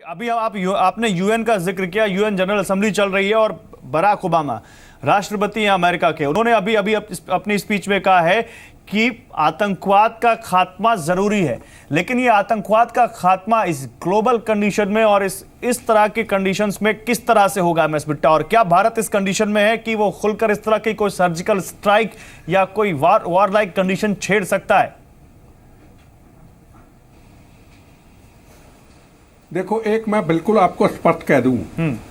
अभी आपने यूएन का जिक्र किया। यूएन जनरल असेंबली चल रही है और बराक ओबामा राष्ट्रपति हैं अमेरिका के, उन्होंने अभी अपनी स्पीच में कहा है कि आतंकवाद का खात्मा जरूरी है, लेकिन ये आतंकवाद का खात्मा इस ग्लोबल कंडीशन में और इस तरह के कंडीशंस में किस तरह से होगा एमएस बिट्टा, और क्या भारत इस कंडीशन में है कि वो खुलकर इस तरह की कोई सर्जिकल स्ट्राइक या कोई वॉर लाइक कंडीशन छेड़ सकता है? देखो, एक मैं बिल्कुल आपको स्पष्ट कह दूं,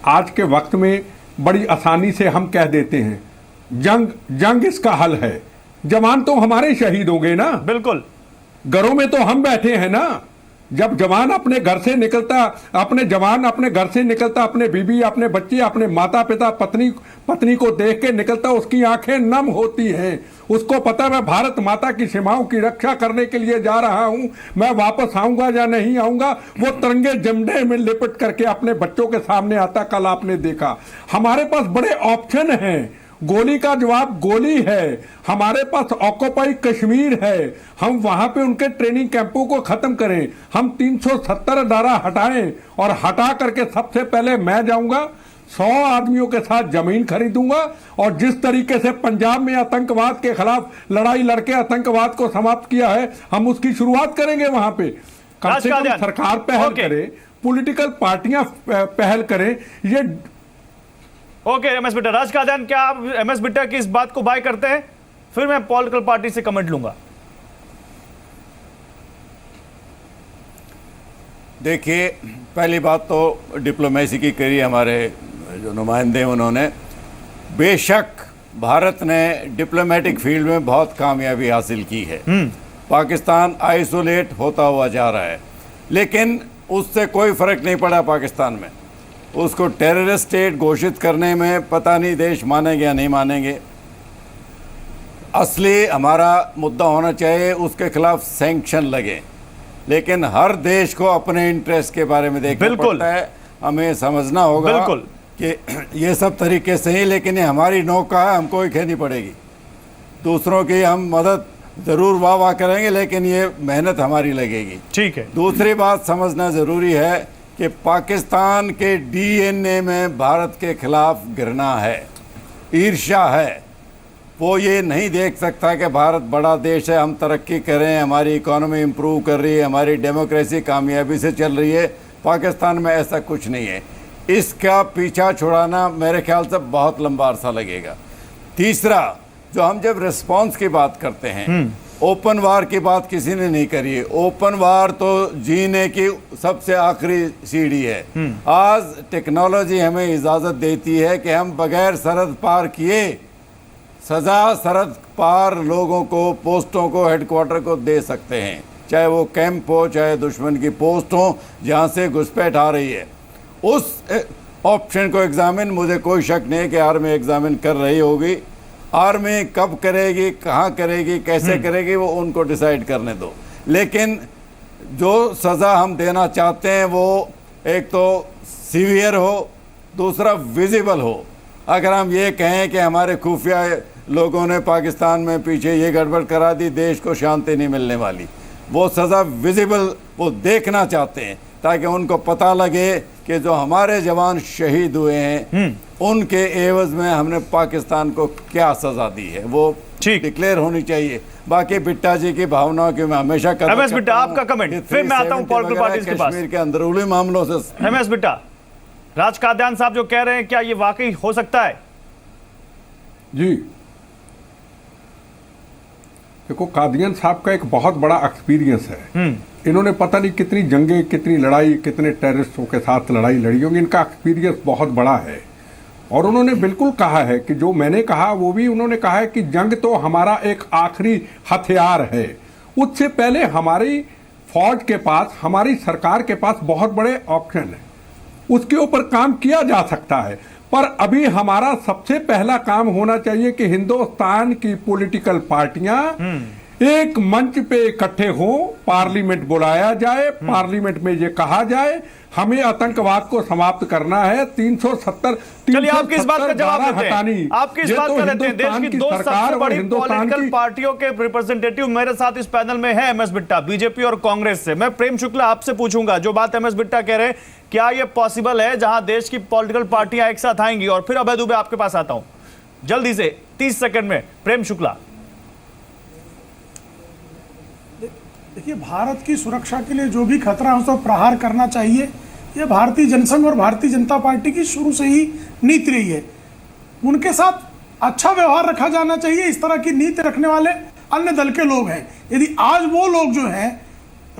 आज के वक्त में बड़ी आसानी से हम कह देते हैं जंग इसका हल है। जवान तो हमारे शहीद हो गए ना, बिल्कुल। घरों में तो हम बैठे हैं ना। जब जवान अपने घर से निकलता, अपने बीबी, अपने बच्चे, अपने माता पिता, पत्नी को देख के निकलता, उसकी आंखें नम होती हैं। उसको पता मैं भारत माता की सीमाओं की रक्षा करने के लिए जा रहा हूं, मैं वापस आऊंगा या नहीं आऊंगा, वो तिरंगे झंडे में लिपट करके अपने बच्चों के सामने आता। कल आपने देखा, हमारे पास बड़े ऑप्शन हैं। गोली का जवाब गोली है। हमारे पास ऑक्यूपाई कश्मीर है, हम वहां पे उनके ट्रेनिंग कैंपों को खत्म करें, हम 370 धारा हटाएं, और हटा करके सबसे पहले मैं जाऊंगा 100 आदमियों के साथ जमीन खरीदूंगा, और जिस तरीके से पंजाब में आतंकवाद के खिलाफ लड़ाई लड़के आतंकवाद को समाप्त किया है, हम उसकी शुरुआत करेंगे वहां पे। कम से कम सरकार पहल करे, पॉलिटिकल पार्टियां पहल करें। ये ओके एमएस बिट्टा, राज कादियान, क्या आप एमएस बिट्टा की इस बात को बाय करते हैं? फिर मैं पॉलिटिकल पार्टी से कमेंट लूंगा। देखिए, पहली बात तो डिप्लोमेसी की करी हमारे जो नुमाइंदे उन्होंने। बेशक भारत ने डिप्लोमेटिक फील्ड में बहुत कामयाबी हासिल की है। पाकिस्तान आइसोलेट होता हुआ जा रहा है, लेकिन उससे कोई फर्क नहीं पड़ा पाकिस्तान में। उसको टेररिस्ट स्टेट घोषित करने में पता नहीं देश मानेंगे या नहीं मानेंगे। असली हमारा मुद्दा होना चाहिए उसके खिलाफ सैंक्शन लगे, लेकिन हर देश को अपने इंटरेस्ट के बारे में देखना पड़ता है। हमें समझना होगा कि ये सब तरीके से ही, लेकिन ये हमारी नौका है, हमको ही खेनी पड़ेगी। दूसरों की हम मदद ज़रूर वाह करेंगे, लेकिन ये मेहनत हमारी लगेगी। ठीक है। दूसरी बात समझना ज़रूरी है कि पाकिस्तान के डीएनए में भारत के खिलाफ घृणा है, ईर्ष्या है। वो ये नहीं देख सकता कि भारत बड़ा देश है, हम तरक्की करें, हमारी इकोनॉमी इम्प्रूव कर रही है, हमारी डेमोक्रेसी कामयाबी से चल रही है। पाकिस्तान में ऐसा कुछ नहीं है। इसका पीछा छुड़ाना मेरे ख्याल से बहुत लंबा अरसा लगेगा। तीसरा, जो हम जब रिस्पॉन्स की बात करते हैं, ओपन वार की बात किसी ने नहीं करी है। ओपन वार तो जीने की सबसे आखिरी सीढ़ी है। आज टेक्नोलॉजी हमें इजाज़त देती है कि हम बगैर सरहद पार किए सज़ा सरहद पार लोगों को, पोस्टों को, हेडक्वार्टर को दे सकते हैं, चाहे वो कैंप हो, चाहे दुश्मन की पोस्ट हो जहाँ से घुसपैठ आ रही है। उस ऑप्शन को एग्जामिन, मुझे कोई शक नहीं है कि आर्मी एग्जामिन कर रही होगी। आर्मी कब करेगी, कहाँ करेगी, कैसे करेगी, वो उनको डिसाइड करने दो। लेकिन जो सज़ा हम देना चाहते हैं वो एक तो सीवियर हो, दूसरा विजिबल हो। अगर हम ये कहें कि हमारे खुफिया लोगों ने पाकिस्तान में पीछे ये गड़बड़ करा दी, देश को शांति नहीं मिलने वाली। वो सज़ा विजिबल वो देखना चाहते हैं, ताकि उनको पता लगे कि जो हमारे जवान शहीद हुए हैं उनके एवज में हमने पाकिस्तान को क्या सजा दी है, वो डिक्लेयर होनी चाहिए। बाकी बिट्टा जी की भावनाओं की मैं हमेशा एमएस बिट्टा, आपका कमेंट, फिर मैं आता हूं पॉलिटिकल पार्टीज के पास। कश्मीर के अंदरूनी मामलों से एमएस बिट्टा, राज कादियान साहब जो कह रहे हैं, क्या ये वाकई हो सकता है? जी, देखो, कादियान साहब का एक बहुत बड़ा एक्सपीरियंस है। इन्होंने पता नहीं कितनी जंगें, कितनी लड़ाई, कितने टेररिस्टों के साथ लड़ाई लड़ी होंगी। इनका एक्सपीरियंस बहुत बड़ा है, और उन्होंने बिल्कुल कहा है कि जो मैंने कहा वो भी उन्होंने कहा है कि जंग तो हमारा एक आखिरी हथियार है। उससे पहले हमारी फौज के पास, हमारी सरकार के पास बहुत बड़े ऑप्शन हैं, उसके ऊपर काम किया जा सकता है। पर अभी हमारा सबसे पहला काम होना चाहिए कि हिंदुस्तान की पॉलिटिकल पार्टियां एक मंच पे इकट्ठे हो, पार्लियामेंट बुलाया जाए, पार्लियामेंट में ये कहा जाए हमें आतंकवाद को समाप्त करना है। 370 चलिए आपकी इस बात का जवाब देते हटानी, हैं, आपकी इस ये बात तो का देते हैं। देश हिंदुस्तान की की दो सरकार सबसे और बड़ी हिंदुस्तान पॉलिटिकल की पार्टियों के रिप्रेजेंटेटिव मेरे साथ इस पैनल में है एमएस बिट्टा, बीजेपी और कांग्रेस से। मैं प्रेम शुक्ला आपसे पूछूंगा, जो बात एमएस बिट्टा कह रहे हैं, क्या यह पॉसिबल है जहां देश की पॉलिटिकल पार्टियां एक साथ आएंगी? और फिर अभय दुबे आपके पास आता हूं जल्दी से 30 सेकंड में। प्रेम शुक्ला। देखिए, भारत की सुरक्षा के लिए जो भी खतरा है उस पर प्रहार करना चाहिए। ये भारतीय जनसंघ और भारतीय जनता पार्टी की शुरू से ही नीति रही है। उनके साथ अच्छा व्यवहार रखा जाना चाहिए। इस तरह की नीति रखने वाले अन्य दल के लोग हैं। यदि आज वो लोग जो हैं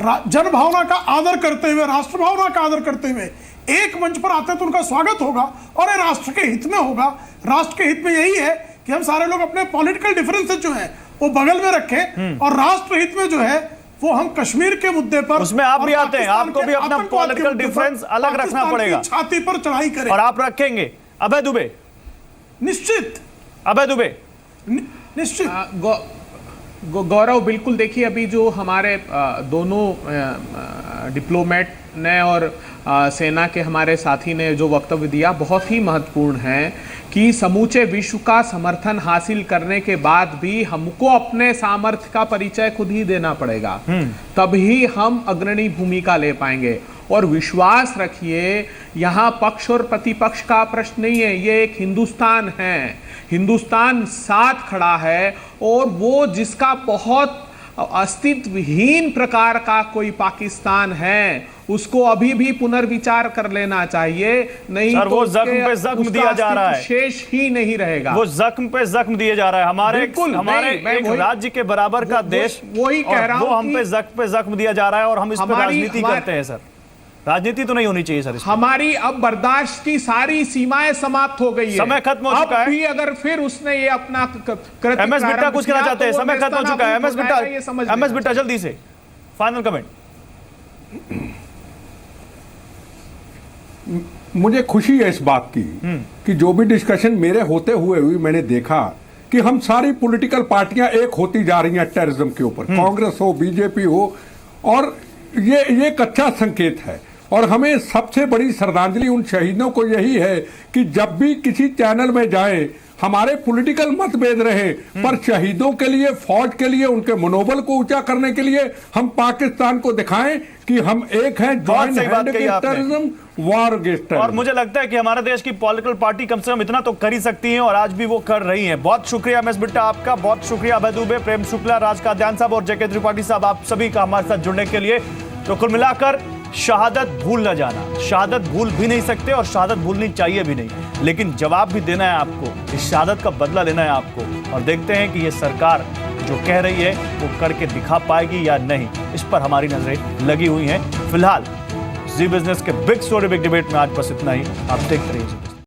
जन भावना का आदर करते हुए, राष्ट्र भावना का आदर करते हुए एक मंच पर आते हैं तो उनका स्वागत होगा और ये राष्ट्र के हित में होगा। राष्ट्र के हित में यही है कि हम सारे लोग अपने पॉलिटिकल डिफरेंसेस जो है वो बगल में रखें और राष्ट्र हित में जो है वो हम कश्मीर के मुद्दे पर, उसमें आप भी आते हैं, आपको भी अपना पॉलिटिकल डिफरेंस अलग रखना पड़ेगा, छाती पर चढ़ाई करें और आप रखेंगे। अभय दुबे। निश्चित। अभय दुबे। निश्चित। गौरव, बिल्कुल। देखिए, अभी जो हमारे दोनों डिप्लोमेट ने और सेना के हमारे साथी ने जो वक्तव्य दिया बहुत ही महत्वपूर्ण है कि समूचे विश्व का समर्थन हासिल करने के बाद भी हमको अपने सामर्थ्य का परिचय खुद ही देना पड़ेगा, तभी हम अग्रणी भूमिका ले पाएंगे। और विश्वास रखिए, यहाँ पक्ष और प्रतिपक्ष का प्रश्न नहीं है, ये एक हिंदुस्तान है। हिंदुस्तान साथ खड़ा है और वो जिसका बहुत अस्तित्वहीन प्रकार का कोई पाकिस्तान है उसको अभी भी पुनर्विचार कर लेना चाहिए, नहीं सर, तो वो जख्म पे जख्म दिया जा रहा है, शेष ही नहीं रहेगा। वो जख्म पे जख्म दिए जा रहा है। हमारे एक राज्य के बराबर का देश, वही कह रहा हूं, वो हम पे जख्म दिया जा रहा है और हम इस पर राजनीति करते हैं। सर, राजनीति तो नहीं होनी चाहिए सर। हमारी अब बर्दाश्त की सारी सीमाएं समाप्त हो गई है, समय खत्म हो चुका है। अब भी अगर फिर उसने ये अपना एमएस बिट्टा कुछ कहना चाहते हैं? समय खत्म हो चुका है। एमएस बिट्टा जल्दी से फाइनल कमेंट। मुझे खुशी है इस बात की कि जो भी डिस्कशन मेरे होते हुए हुई, मैंने देखा कि हम सारी पॉलिटिकल पार्टियां एक होती जा रही हैं टेररिज्म के ऊपर, कांग्रेस हो, बीजेपी हो, और ये एक अच्छा संकेत है। और हमें सबसे बड़ी श्रद्धांजलि उन शहीदों को यही है कि जब भी किसी चैनल में जाए, हमारे पॉलिटिकल मतभेद रहे पर शहीदों के लिए, फौज के लिए, उनके मनोबल को ऊंचा करने के लिए हम पाकिस्तान को दिखाएं कि हम एक हैं, join hand against terrorism, war against terrorism. और मुझे लगता है कि हमारे देश की पॉलिटिकल पार्टी कम से कम इतना तो कर ही सकती हैं और आज भी वो कर रही हैं। बहुत शुक्रिया एमएस बिट्टा आपका, बहुत शुक्रिया अभय दुबे, प्रेम शुक्ला, राज काद्यान साहब और जेके त्रिपाठी साहब, आप सभी का हमारे साथ जुड़ने के लिए। तो कुल मिलाकर शहादत भूल न जाना, शहादत भूल भी नहीं सकते और शहादत भूलनी चाहिए भी नहीं, लेकिन जवाब भी देना है आपको, इस शहादत का बदला लेना है आपको। और देखते हैं कि ये सरकार जो कह रही है वो करके दिखा पाएगी या नहीं, इस पर हमारी नजरें लगी हुई हैं। फिलहाल जी बिजनेस के बिग स्टोरी बिग डिबेट में आज बस इतना ही। आप देखते रहिए।